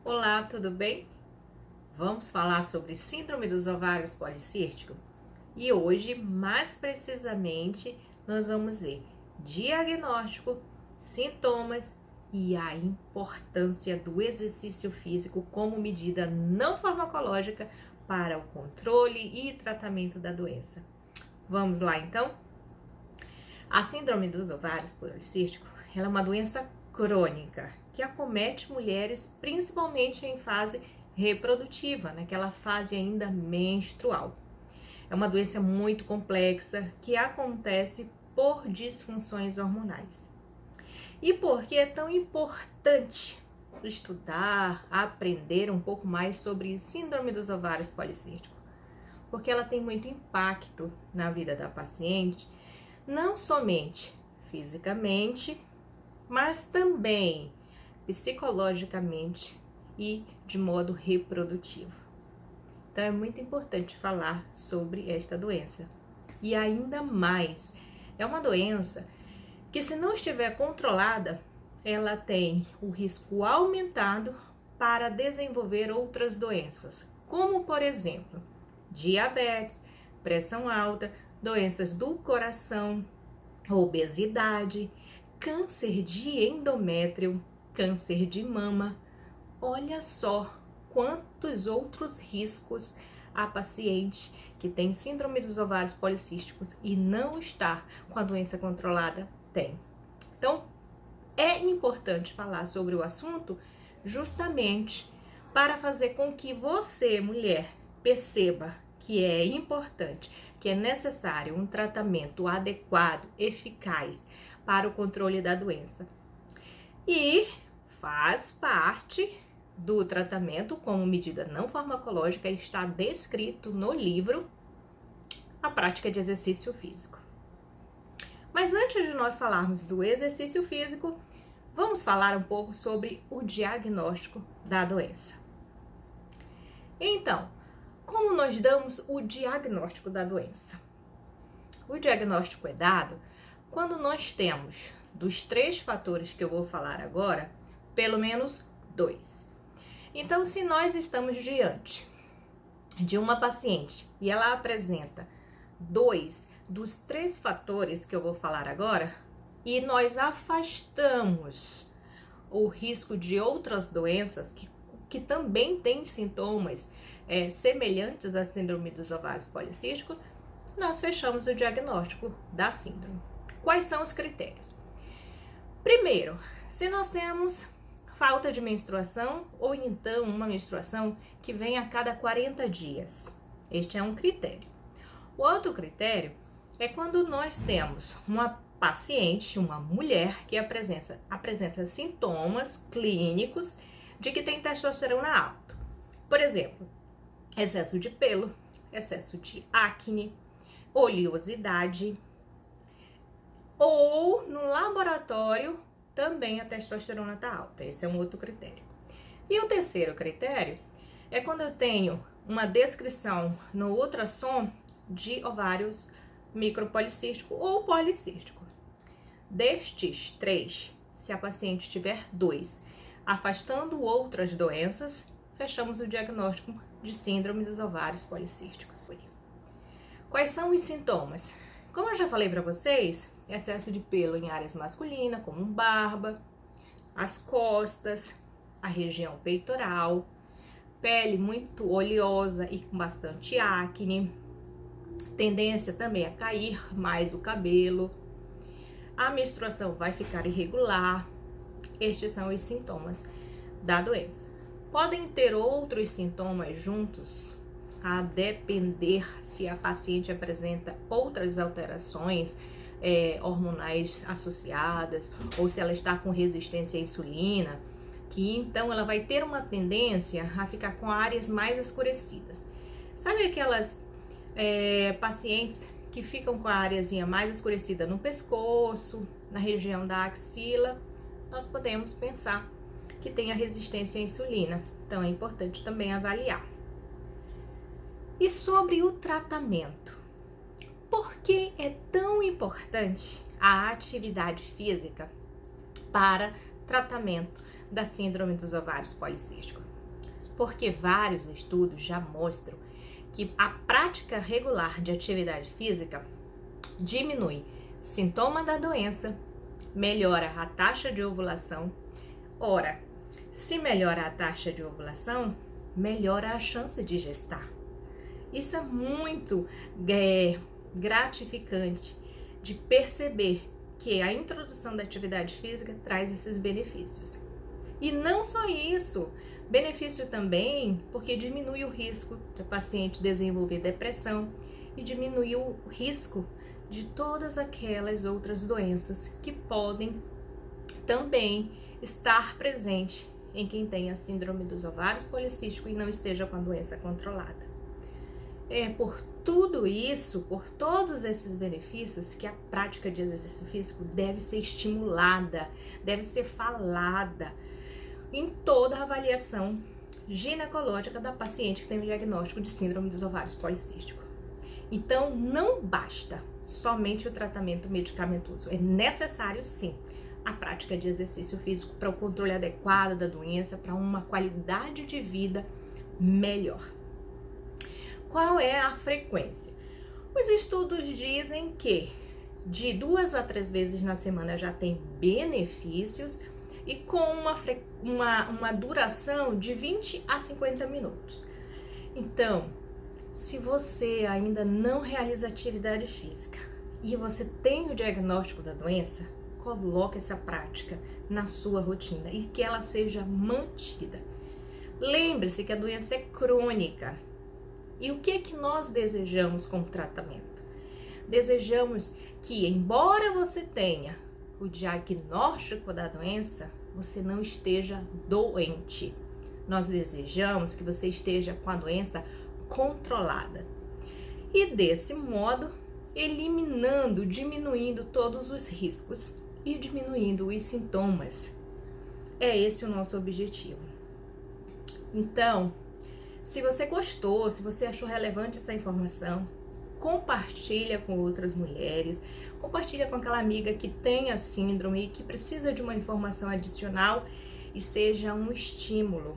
Olá, tudo bem? Vamos falar sobre síndrome dos ovários policísticos? E hoje, mais precisamente, nós vamos ver diagnóstico, sintomas e a importância do exercício físico como medida não farmacológica para o controle e tratamento da doença. Vamos lá, então? A síndrome dos ovários policísticos ela é uma doença crônica que acomete mulheres principalmente em fase reprodutiva, naquela fase ainda menstrual. É uma doença muito complexa que acontece por disfunções hormonais. E por que é tão importante estudar, aprender um pouco mais sobre síndrome dos ovários policísticos? Porque ela tem muito impacto na vida da paciente, não somente fisicamente, mas também psicologicamente e de modo reprodutivo. Então é muito importante falar sobre esta doença. E ainda mais, é uma doença que, se não estiver controlada, ela tem o risco aumentado para desenvolver outras doenças, como por exemplo, diabetes, pressão alta, doenças do coração, obesidade, câncer de endométrio, câncer de mama. Olha só quantos outros riscos a paciente que tem síndrome dos ovários policísticos e não está com a doença controlada tem. Então, é importante falar sobre o assunto justamente para fazer com que você, mulher, perceba que é importante, que é necessário um tratamento adequado, eficaz para o controle da doença. E faz parte do tratamento como medida não farmacológica, está descrito no livro a prática de exercício físico. Mas antes de nós falarmos do exercício físico, vamos falar um pouco sobre o diagnóstico da doença. Então, como nós damos o diagnóstico da doença? O diagnóstico é dado quando nós temos, dos 3 fatores que eu vou falar agora, pelo menos 2. Então, se nós estamos diante de uma paciente e ela apresenta 2 dos 3 fatores que eu vou falar agora, e nós afastamos o risco de outras doenças que também têm sintomas semelhantes à síndrome dos ovários policísticos, nós fechamos o diagnóstico da síndrome. Quais são os critérios? Primeiro, se nós temos falta de menstruação ou então uma menstruação que vem a cada 40 dias. Este é um critério. O outro critério é quando nós temos uma paciente, uma mulher que apresenta sintomas clínicos de que tem testosterona alta. Por exemplo, excesso de pelo, excesso de acne, oleosidade, ou no laboratório também a testosterona está alta. Esse é um outro critério. E o terceiro critério é quando eu tenho uma descrição no ultrassom de ovários micropolicístico ou policístico. Destes 3, se a paciente tiver 2, afastando outras doenças, fechamos o diagnóstico de síndrome dos ovários policísticos. Quais são os sintomas? Como eu já falei para vocês, excesso de pelo em áreas masculinas, como barba, as costas, a região peitoral, pele muito oleosa e com bastante acne, tendência também a cair mais o cabelo, a menstruação vai ficar irregular. Estes são os sintomas da doença. Podem ter outros sintomas juntos, a depender se a paciente apresenta outras alterações hormonais associadas ou se ela está com resistência à insulina, que então ela vai ter uma tendência a ficar com áreas mais escurecidas. Sabe aquelas pacientes que ficam com a areazinha mais escurecida no pescoço, na região da axila? Nós podemos pensar que tem a resistência à insulina, então é importante também avaliar. E sobre o tratamento, por que é tão importante a atividade física para tratamento da síndrome dos ovários policísticos? Porque vários estudos já mostram que a prática regular de atividade física diminui sintoma da doença, melhora a taxa de ovulação. Ora, se melhora a taxa de ovulação, melhora a chance de gestar. Isso é muito gratificante de perceber que a introdução da atividade física traz esses benefícios. E não só isso, benefício também porque diminui o risco do paciente desenvolver depressão e diminui o risco de todas aquelas outras doenças que podem também estar presente em quem tem a síndrome dos ovários policísticos e não esteja com a doença controlada. É por tudo isso, por todos esses benefícios, que a prática de exercício físico deve ser estimulada, deve ser falada em toda a avaliação ginecológica da paciente que tem o diagnóstico de síndrome dos ovários policísticos. Então, não basta somente o tratamento medicamentoso, é necessário sim a prática de exercício físico para o controle adequado da doença, para uma qualidade de vida melhor. Qual é a frequência? Os estudos dizem que de 2 a 3 vezes na semana já tem benefícios e com uma duração de 20 a 50 minutos. Então, se você ainda não realiza atividade física e você tem o diagnóstico da doença, coloque essa prática na sua rotina e que ela seja mantida. Lembre-se que a doença é crônica. E o que nós desejamos como tratamento? Desejamos que, embora você tenha o diagnóstico da doença, você não esteja doente. Nós desejamos que você esteja com a doença controlada. E desse modo, eliminando, diminuindo todos os riscos e diminuindo os sintomas. É esse o nosso objetivo. Então, se você gostou, se você achou relevante essa informação, compartilha com outras mulheres, compartilha com aquela amiga que tem a síndrome e que precisa de uma informação adicional e seja um estímulo,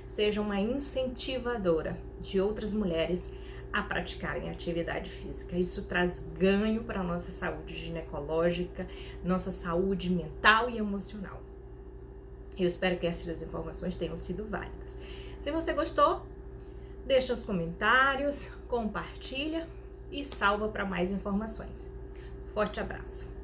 seja uma incentivadora de outras mulheres a praticarem atividade física. Isso traz ganho para a nossa saúde ginecológica, nossa saúde mental e emocional. Eu espero que essas informações tenham sido válidas. Se você gostou, deixa os comentários, compartilha e salva para mais informações. Forte abraço!